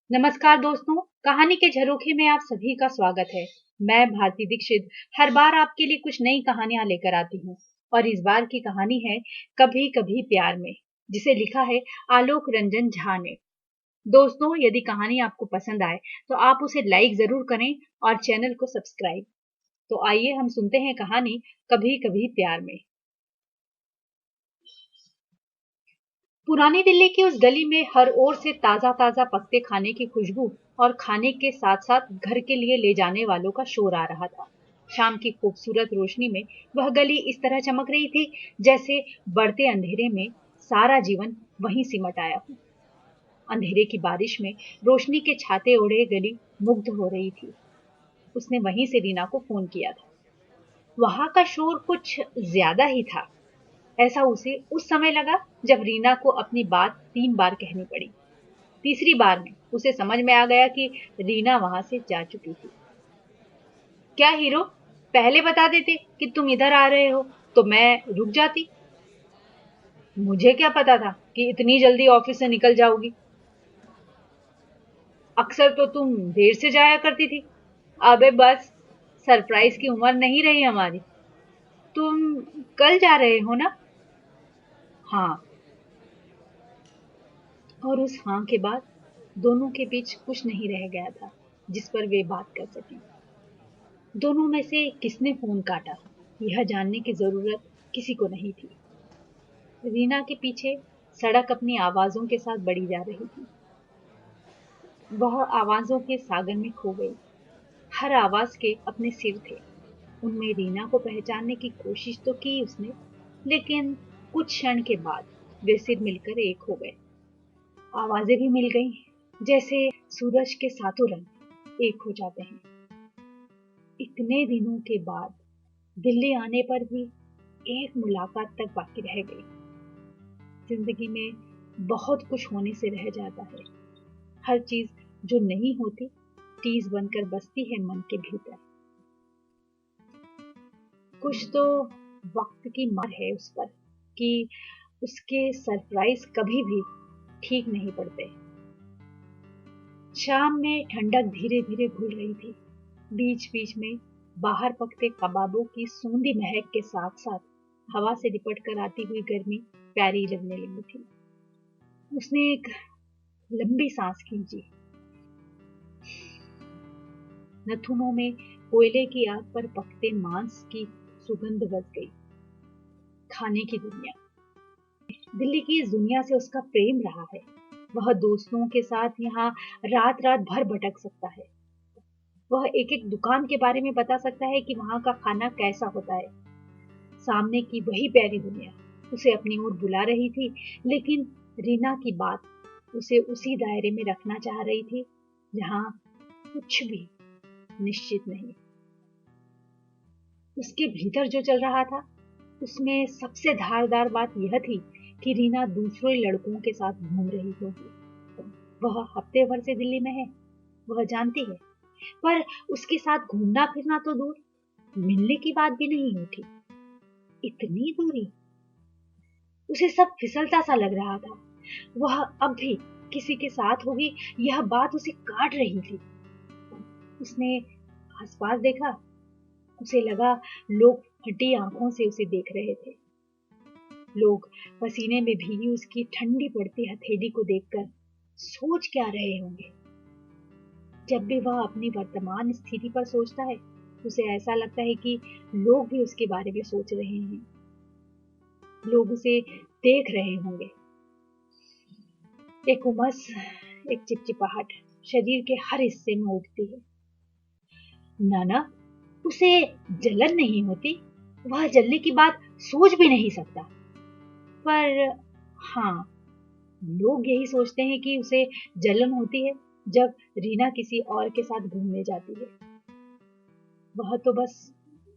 नमस्कार दोस्तों, कहानी के झरोखे में आप सभी का स्वागत है। मैं भारती दीक्षित हर बार आपके लिए कुछ नई कहानियां लेकर आती हूँ और इस बार की कहानी है कभी कभी प्यार में, जिसे लिखा है आलोक रंजन झा ने। दोस्तों, यदि कहानी आपको पसंद आए तो आप उसे लाइक जरूर करें और चैनल को सब्सक्राइब। तो आइए हम सुनते हैं कहानी कभी कभी प्यार में। पुरानी दिल्ली की उस गली में हर ओर से ताजा ताजा पकते खाने की खुशबू और खाने के साथ साथ घर के लिए ले जाने वालों का शोर आ रहा था। शाम की खूबसूरत रोशनी में वह गली इस तरह चमक रही थी जैसे बढ़ते अंधेरे में सारा जीवन वहीं सिमट आया हो। अंधेरे की बारिश में रोशनी के छाते ओढ़े गली मुग्ध हो रही थी। उसने वहीं से रीना को फोन किया था। वहां का शोर कुछ ज्यादा ही था। ऐसा उसे उस समय लगा जब रीना को अपनी बात 3 बार कहनी पड़ी। तीसरी बार में उसे समझ में आ गया कि रीना वहां से जा चुकी थी। क्या हीरो, पहले बता देते कि तुम इधर आ रहे हो तो मैं रुक जाती। मुझे क्या पता था कि इतनी जल्दी ऑफिस से निकल जाओगी। अक्सर तो तुम देर से जाया करती थी। अबे बस, सरप्राइज की उम्र नहीं रही हमारी। तुम कल जा रहे हो ना? हाँ। और उस हाँ के बाद दोनों के बीच कुछ नहीं रह गया था जिस पर वे बात कर सकें। दोनों में से किसने फोन काटा, यह जानने की जरूरत किसी को नहीं थी। रीना के पीछे सड़क अपनी आवाजों के साथ बढ़ी जा रही थी। वह आवाजों के सागर में खो गई। हर आवाज के अपने सिर थे। उनमें रीना को पहचानने की कोशिश तो की उसने, लेकिन कुछ क्षण के बाद वे सिर मिलकर एक हो गए। आवाजें भी मिल गईं, जैसे सूरज के सातों रंग एक हो जाते हैं। इतने दिनों के बाद दिल्ली आने पर भी एक मुलाकात तक बाकी रह गई। जिंदगी में बहुत कुछ होने से रह जाता है। हर चीज जो नहीं होती टीज बनकर बसती है मन के भीतर। कुछ तो वक्त की मार है उस पर कि उसके सरप्राइज कभी भी ठीक नहीं पड़ते। शाम में ठंडक धीरे धीरे घुल रही थी। बीच बीच में बाहर पकते कबाबों की सूंधी महक के साथ साथ हवा से लिपट कर आती हुई गर्मी प्यारी लगने लगी थी। उसने एक लंबी सांस खींची। नथुनों में कोयले की आग पर पकते मांस की सुगंध बस गई। खाने की दुनिया, दिल्ली की इस दुनिया से उसका प्रेम रहा है। वह दोस्तों के साथ यहाँ रात रात भर भटक सकता है। वह एक एक दुकान के बारे में बता सकता है कि वहां का खाना कैसा होता है। सामने की वही प्यारी दुनिया उसे अपनी ओर बुला रही थी, लेकिन रीना की बात उसे उसी दायरे में रखना चाह रही थी जहां कुछ भी निश्चित नहीं। उसके भीतर जो चल रहा था उसमें सबसे धारदार बात यह थी कि रीना दूसरे लड़कों के साथ घूम रही होगी। वह हफ्ते भर से दिल्ली में है, वह जानती है, पर उसके साथ घूमना फिरना तो दूर, मिलने की बात भी नहीं उठी। इतनी दूरी, उसे सब फिसलता सा लग रहा था। वह अब भी किसी के साथ होगी, यह बात उसे काट रही थी। उसने आसपास देखा। उसे लगा लोग फटी आंखों से उसे देख रहे थे। लोग पसीने में भीगी उसकी ठंडी पड़ती हथेली को देखकर सोच क्या रहे होंगे। जब भी वह अपनी वर्तमान स्थिति पर सोचता है उसे ऐसा लगता है कि लोग भी उसके बारे में सोच रहे हैं। लोग उसे देख रहे होंगे। एक उमस, एक चिपचिपाहट शरीर के हर हिस्से में उठती है। नाना, उसे जलन नहीं होती। वह जलने की बात सोच भी नहीं सकता। पर हाँ, लोग यही सोचते हैं कि उसे जलन होती है जब रीना किसी और के साथ घूमने जाती है। वह तो बस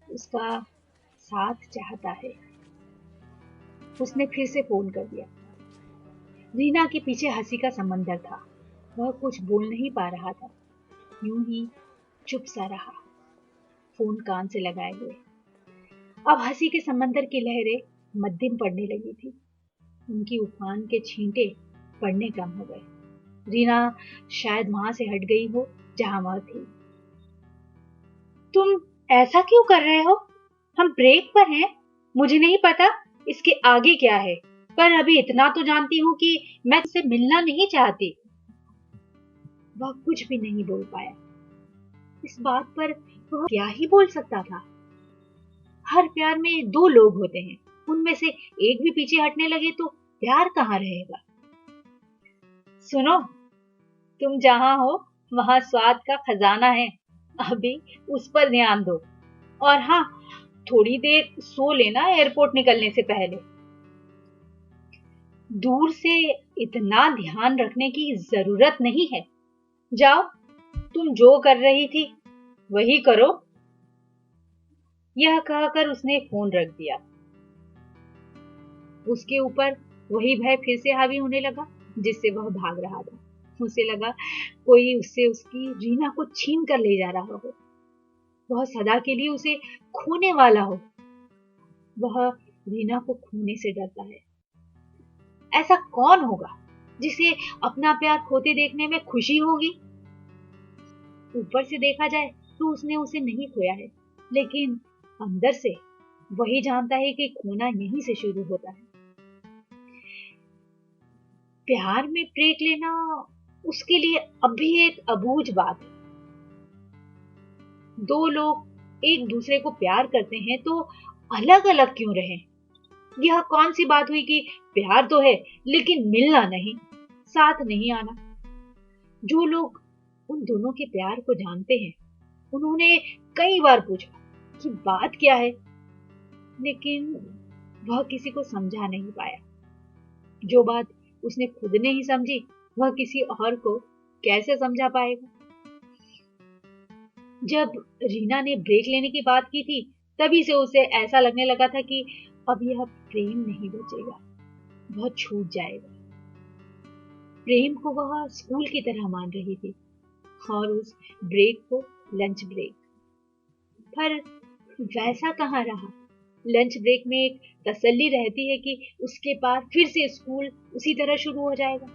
उसका साथ चाहता है। उसने फिर से फोन कर दिया। रीना के पीछे हंसी का समंदर था। वह कुछ बोल नहीं पा रहा था, यूं ही चुप सा रहा, फोन कान से लगाए हुए। अब हंसी के समंदर की लहरें मध्यम पड़ने लगी थी। उनकी उफान के छींटे पड़ने कम हो गए। रीना शायद वहां से हट गई हो जहां वह थी। तुम ऐसा क्यों कर रहे हो? हम ब्रेक पर हैं। मुझे नहीं पता इसके आगे क्या है, पर अभी इतना तो जानती हूँ कि मैं तुझसे मिलना नहीं चाहती। वह कुछ भी नहीं बोल पाया। इस बात पर वह क्या ही बोल सकता था। हर प्यार में दो लोग होते हैं, उनमें से एक भी पीछे हटने लगे तो प्यार कहाँ रहेगा। सुनो, तुम जहां हो वहां स्वाद का खजाना है, अभी उस पर ध्यान दो। और हाँ, थोड़ी देर सो लेना एयरपोर्ट निकलने से पहले। दूर से इतना ध्यान रखने की जरूरत नहीं है। जाओ, तुम जो कर रही थी वही करो। यह कहकर उसने फोन रख दिया। उसके ऊपर वही भय फिर से हावी होने लगा जिससे वह भाग रहा था। उसे लगा कोई उससे उसकी रीना को छीन कर ले जा रहा हो, वह सदा के लिए उसे खोने वाला हो। वह रीना को खोने से डरता है। ऐसा कौन होगा जिसे अपना प्यार खोते देखने में खुशी होगी? ऊपर से देखा जाए तो उसने उसे नहीं खोया है, लेकिन अंदर से वही जानता है कि खोना यहीं से शुरू होता है। प्यार में ब्रेक लेना उसके लिए अभी एक अबूझ बात है। दो लोग एक दूसरे को प्यार करते हैं तो अलग अलग क्यों रहें? यह कौन सी बात हुई कि प्यार तो है लेकिन मिलना नहीं, साथ नहीं आना। जो लोग उन दोनों के प्यार को जानते हैं उन्होंने कई बार पूछा कि बात क्या है, लेकिन वह किसी को समझा नहीं पाया। जो बात उसने खुद ने ही समझी वह किसी और को कैसे समझा पाएगा? जब रीना ने ब्रेक लेने की बात की थी तभी से उसे ऐसा लगने लगा था कि अब यह प्रेम नहीं बचेगा, वह छूट जाएगा। प्रेम को वह स्कूल की तरह मान रही थी और उस ब्रेक को लंच ब्रेक। पर वैसा कहाँ रहा। लंच ब्रेक में एक तसल्ली रहती है कि उसके बाद फिर से स्कूल उसी तरह शुरू हो जाएगा,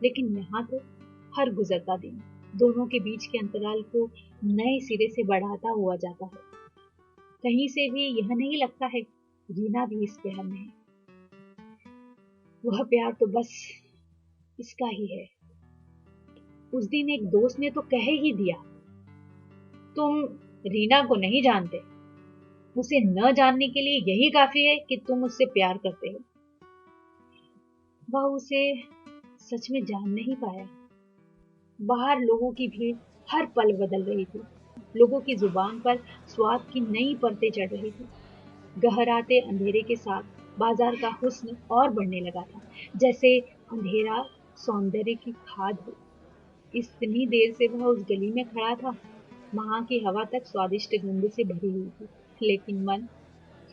लेकिन यहाँ तो हर गुजरता दिन दोनों के बीच के अंतराल को नए सिरे से बढ़ाता हुआ जाता है। कहीं से भी यह नहीं लगता है रीना भी इस प्यार में है। वह प्यार तो बस इसका ही है। उस दिन एक दोस्त ने तो कह ही दिया, तुम रीना को नहीं जानते, उसे न जानने के लिए यही काफी है कि तुम उससे प्यार करते हो। वह उसे सच में जान नहीं पाया। बाहर लोगों की भीड़ हर पल बदल रही थी। लोगों की जुबान पर स्वाद की नई परतें चढ़ रही थी। गहराते अंधेरे के साथ बाजार का हुस्न और बढ़ने लगा था, जैसे अंधेरा सौंदर्य की खाद हो। इतनी देर से वह उस गली में खड़ा था, वहां की हवा तक स्वादिष्ट गंध से भरी हुई थी, लेकिन मन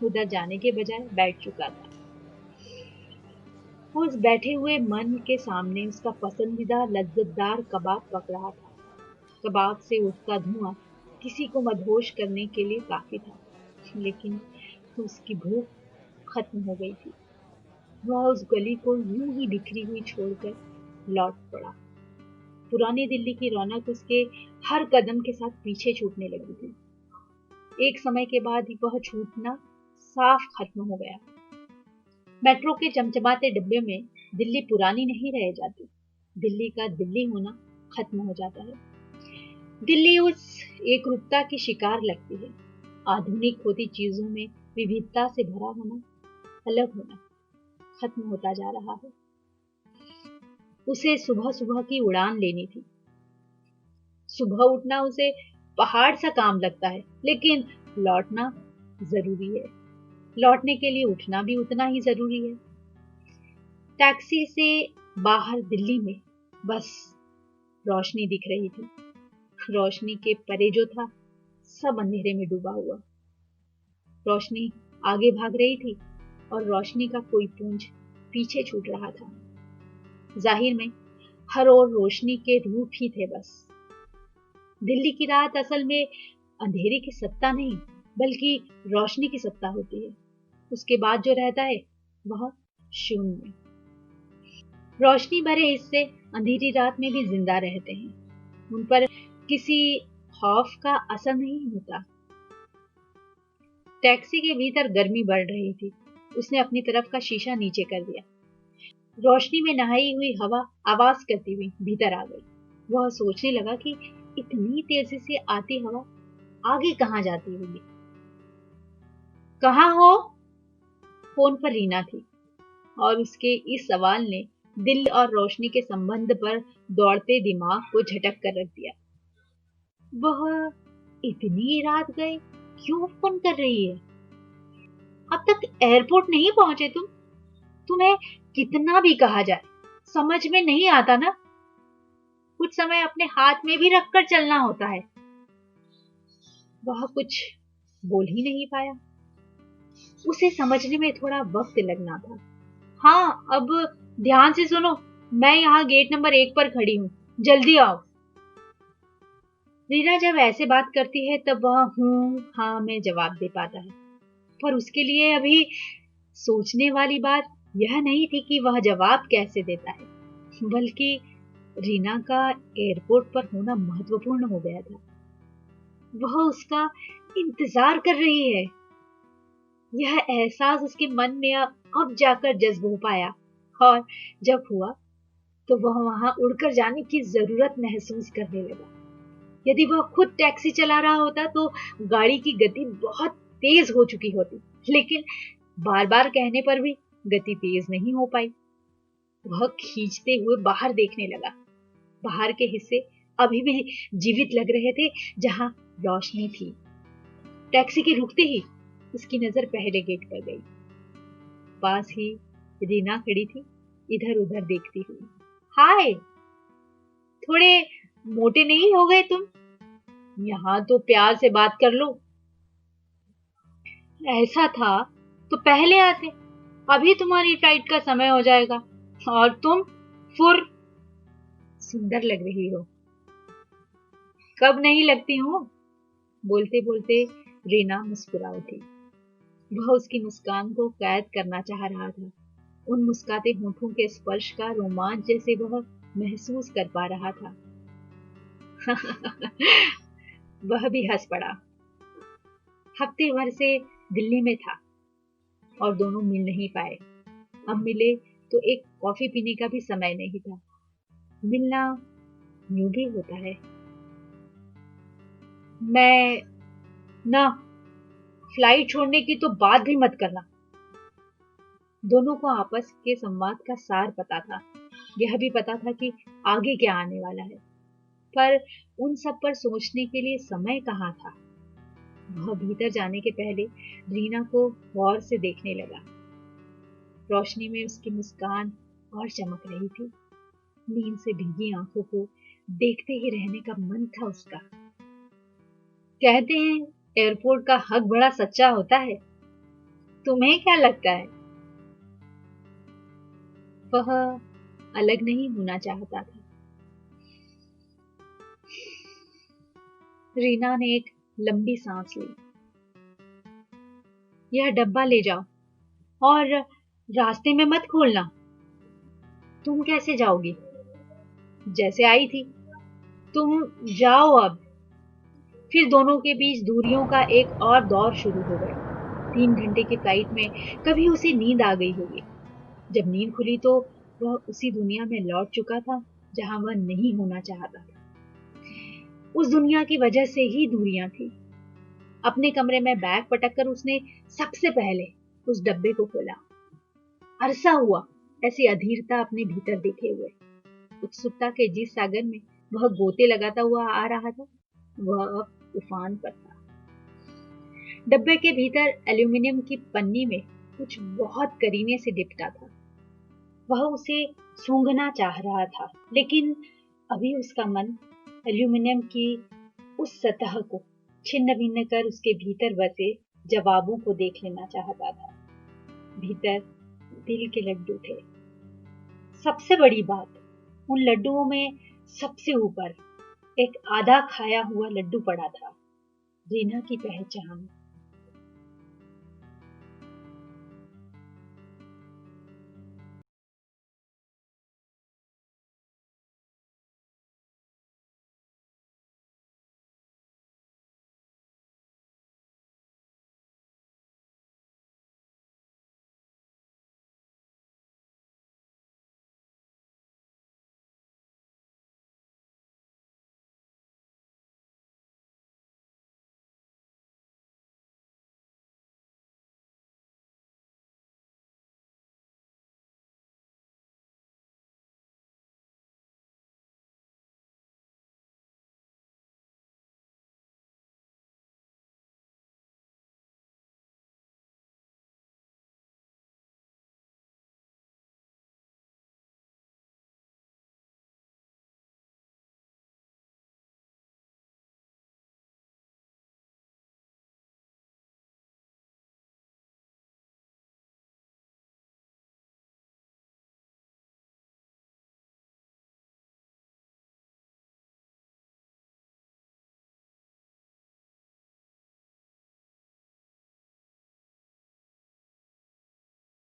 उधर जाने के बजाय बैठ चुका था। उस बैठे हुए मन के सामने उसका पसंदीदा लज्जतदार कबाब पक रहा था। कबाब से उठता धुआं किसी को मदहोश करने के लिए काफी था, लेकिन उसकी भूख खत्म हो गई थी। वह उस गली को यूं ही बिखरी हुई छोड़कर लौट पड़ा। पुरानी दिल्ली की रौनक उसके हर कदम के साथ पीछे छूटने लगी थी। एक समय के बाद वह छूटना साफ खत्म हो गया। मेट्रो के चमचमाते डिब्बे में दिल्ली पुरानी नहीं रह जाती, दिल्ली का दिल्ली होना खत्म हो जाता है। दिल्ली उस एकरूपता की शिकार लगती है। आधुनिक होती चीजों में विविधता से भरा होना, अलग होना खत्म होता जा रहा है। उसे सुबह सुबह की उड़ान लेनी थी। सुबह उठना उसे पहाड़ सा काम लगता है, लेकिन लौटना जरूरी है। लौटने के लिए उठना भी उतना ही जरूरी है। टैक्सी से बाहर दिल्ली में बस रोशनी दिख रही थी। रोशनी के परे जो था सब अंधेरे में डूबा हुआ। रोशनी आगे भाग रही थी और रोशनी का कोई पुंज पीछे छूट रहा था। जाहिर में हर ओर रोशनी के रूप ही थे बस। दिल्ली की रात असल में अंधेरे की सत्ता नहीं, बल्कि रोशनी की सत्ता होती है। उसके बाद जो रहता है वह शून्य। रोशनी भरे हिस्से अंधेरी रात में भी जिंदा रहते हैं। उन पर किसी खौफ का असर नहीं होता। टैक्सी के भीतर गर्मी बढ़ रही थी। उसने अपनी तरफ का शीशा नीचे कर दिया। रोशनी में नहाई हुई हवा आवाज करती हुई भीतर आ गई। वह सोचने लगा कि इतनी तेजी से आती हवा आगे कहाँ जाती होगी। कहाँ हो? फोन पर रीना थी और उसके इस सवाल ने दिल और रोशनी के संबंध पर दौड़ते दिमाग को झटक कर रख दिया। वह इतनी रात गए क्यों फोन कर रही है? अब तक एयरपोर्ट नहीं पहुंचे तुम? तुम्हें कितना भी कहा जाए समझ में नहीं आता ना। कुछ समय अपने हाथ में भी रखकर चलना होता है। वह कुछ बोल ही नहीं पाया। उसे समझने में थोड़ा वक्त लगना था। हाँ, अब ध्यान से सुनो, मैं यहाँ गेट नंबर 1 पर खड़ी हूँ, जल्दी आओ। रीना जब ऐसे बात करती है तब वह हूँ हाँ में जवाब दे पाता है, पर उसके लिए अभी सोचने वाली बात यह नहीं थी कि वह जवाब कैसे देता है, बल्कि रीना का एयरपोर्ट पर होना महत्वपूर्ण हो गया था। वह उसका इंतजार कर रही है। यह एहसास उसके मन में अब जाकर जज्ब हो पाया, और जब हुआ तो वह वहां उड़कर जाने की जरूरत महसूस करने लगा। यदि वह खुद टैक्सी चला रहा होता तो गाड़ी की गति बहुत तेज हो चुकी होती, लेकिन बार बार कहने पर भी गति तेज नहीं हो पाई। वह खींचते हुए बाहर देखने लगा। बाहर के हिस्से अभी भी जीवित लग रहे थे, जहां रोशनी थी। टैक्सी के रुकते ही उसकी नजर पहले गेट पर गई। पास ही रीना खड़ी थी, इधर उधर देखती हुई। हाय, थोड़े मोटे नहीं हो गए तुम? यहाँ तो प्यार से बात कर लो। ऐसा था तो पहले आते, अभी तुम्हारी फ्लाइट का समय हो जाएगा और तुम फुर सुंदर लग रही हो। कब नहीं लगती हूँ? बोलते बोलते रीना मुस्कुरा उठी। वह उसकी मुस्कान को कैद करना चाह रहा था। उन मुस्काते होठों के स्पर्श का रोमांच जैसे वह महसूस कर पा रहा था। वह भी हंस पड़ा। हफ्ते भर से दिल्ली में था और दोनों मिल नहीं पाए। अब मिले तो एक कॉफी पीने का भी समय नहीं था। मिलना यूं भी होता है। मैं ना, फ्लाइट छोड़ने की तो बात भी मत करना। दोनों को आपस के संवाद का सार पता था। यह भी पता था कि आगे क्या आने वाला है, पर उन सब पर सोचने के लिए समय कहाँ था। वह भीतर जाने के पहले रीना को गौर से देखने लगा। रोशनी में उसकी मुस्कान और चमक रही थी। नींद से भीगी आंखों को देखते ही रहने का मन था उसका। कहते हैं एयरपोर्ट का हक बड़ा सच्चा होता है। तुम्हें क्या लगता है? वह अलग नहीं होना चाहता था। रीना ने एक लंबी सांस ली। यह डब्बा ले जाओ और रास्ते में मत खोलना। तुम कैसे जाओगी? जैसे आई थी। तुम जाओ अब। फिर दोनों के बीच दूरियों का एक और दौर शुरू हो गया। 3 घंटे की फ्लाइट में कभी उसे नींद आ गई होगी। जब नींद खुली तो वह उसी दुनिया में लौट चुका था जहां वह नहीं होना चाहता था। उस दुनिया की वजह से ही दूरियां थी। अपने कमरे में बैग पटक कर उसने सबसे पहले उस डब्बे को खोला। अरसा हुआ ऐसी अधीरता अपने भीतर देखे हुए। उत्सुकता के जिस सागर में वह गोते लगाता हुआ आ रहा था, वह अब उफान पर था। डब्बे के भीतर एल्यूमिनियम की पन्नी में कुछ बहुत करीने से लिपटा था। वह उसे सूंघना चाह रहा था, लेकिन अभी उसका मन एल्यूमिनियम की उस सतह को छिन्न भिन्न कर उसके भीतर बसे जवाबों को देख लेना चाहता था। भीतर दिल के लड्डू थे। सबसे बड़ी बात, उन लड्डुओं में सबसे ऊपर एक आधा खाया हुआ लड्डू पड़ा था। रीना की पहचान।